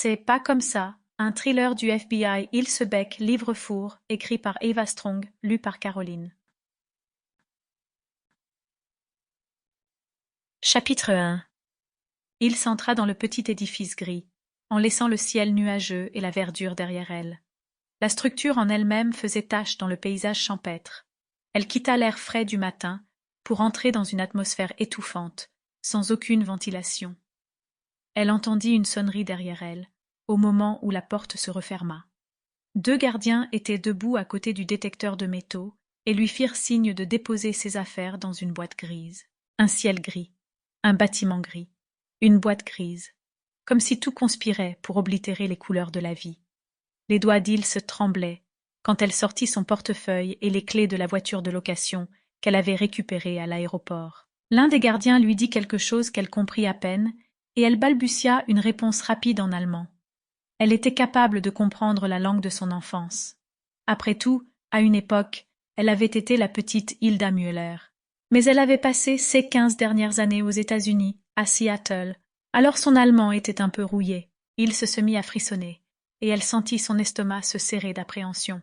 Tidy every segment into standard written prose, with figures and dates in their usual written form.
C'est pas comme ça, un thriller du FBI Ilsebeck Livre-Four, écrit par Eva Strong, lu par Caroline. Chapitre 1. Il s'entra dans le petit édifice gris, en laissant le ciel nuageux et la verdure derrière elle. La structure en elle-même faisait tache dans le paysage champêtre. Elle quitta l'air frais du matin pour entrer dans une atmosphère étouffante, sans aucune ventilation. Elle entendit une sonnerie derrière elle, au moment où la porte se referma. 2 gardiens étaient debout à côté du détecteur de métaux et lui firent signe de déposer ses affaires dans une boîte grise. Un ciel gris, un bâtiment gris, une boîte grise, comme si tout conspirait pour oblitérer les couleurs de la vie. Les doigts d'Ilse tremblaient quand elle sortit son portefeuille et les clés de la voiture de location qu'elle avait récupérée à l'aéroport. L'un des gardiens lui dit quelque chose qu'elle comprit à peine, et elle balbutia une réponse rapide en allemand. Elle était capable de comprendre la langue de son enfance. Après tout, à une époque, elle avait été la petite Hilda Müller. Mais elle avait passé ses 15 dernières années aux États-Unis, à Seattle. Alors son allemand était un peu rouillé. Il se mit à frissonner, et elle sentit son estomac se serrer d'appréhension.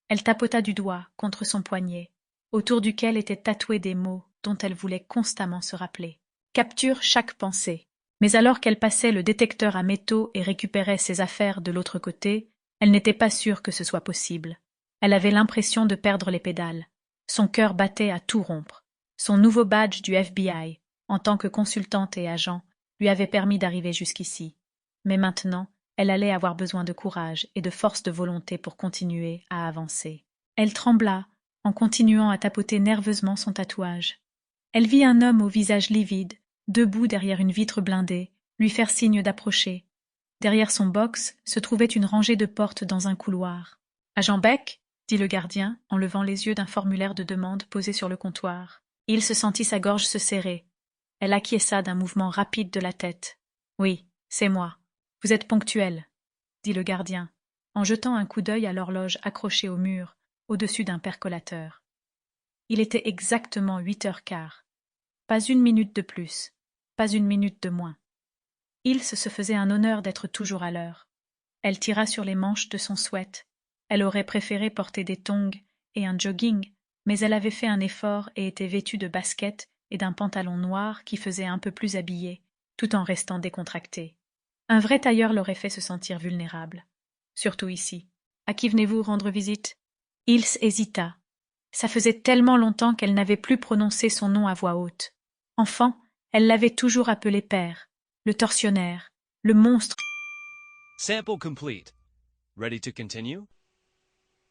Elle tapota du doigt contre son poignet, autour duquel étaient tatoués des mots dont elle voulait constamment se rappeler. Capture chaque pensée. Mais alors qu'elle passait le détecteur à métaux et récupérait ses affaires de l'autre côté, elle n'était pas sûre que ce soit possible. Elle avait l'impression de perdre les pédales. Son cœur battait à tout rompre. Son nouveau badge du FBI, en tant que consultante et agent, lui avait permis d'arriver jusqu'ici. Mais maintenant, elle allait avoir besoin de courage et de force de volonté pour continuer à avancer. Elle trembla en continuant à tapoter nerveusement son tatouage. Elle vit un homme au visage livide, debout derrière une vitre blindée, lui faire signe d'approcher. Derrière son box se trouvait une rangée de portes dans un couloir. « Agent Beck ?» dit le gardien, en levant les yeux d'un formulaire de demande posé sur le comptoir. Il se sentit sa gorge se serrer. Elle acquiesça d'un mouvement rapide de la tête. « Oui, c'est moi. Vous êtes ponctuel, » dit le gardien, en jetant un coup d'œil à l'horloge accrochée au mur, au-dessus d'un percolateur. Il était exactement 8h15. Pas une minute de plus, pas une minute de moins. Ilse se faisait un honneur d'être toujours à l'heure. Elle tira sur les manches de son sweat. Elle aurait préféré porter des tongs et un jogging, mais elle avait fait un effort et était vêtue de baskets et d'un pantalon noir qui faisait un peu plus habillé, tout en restant décontractée. Un vrai tailleur l'aurait fait se sentir vulnérable. Surtout ici. À qui venez-vous rendre visite ? Ilse hésita. Ça faisait tellement longtemps qu'elle n'avait plus prononcé son nom à voix haute. Enfant, elle l'avait toujours appelé père, le tortionnaire, le monstre. Sample complete. Ready to continue?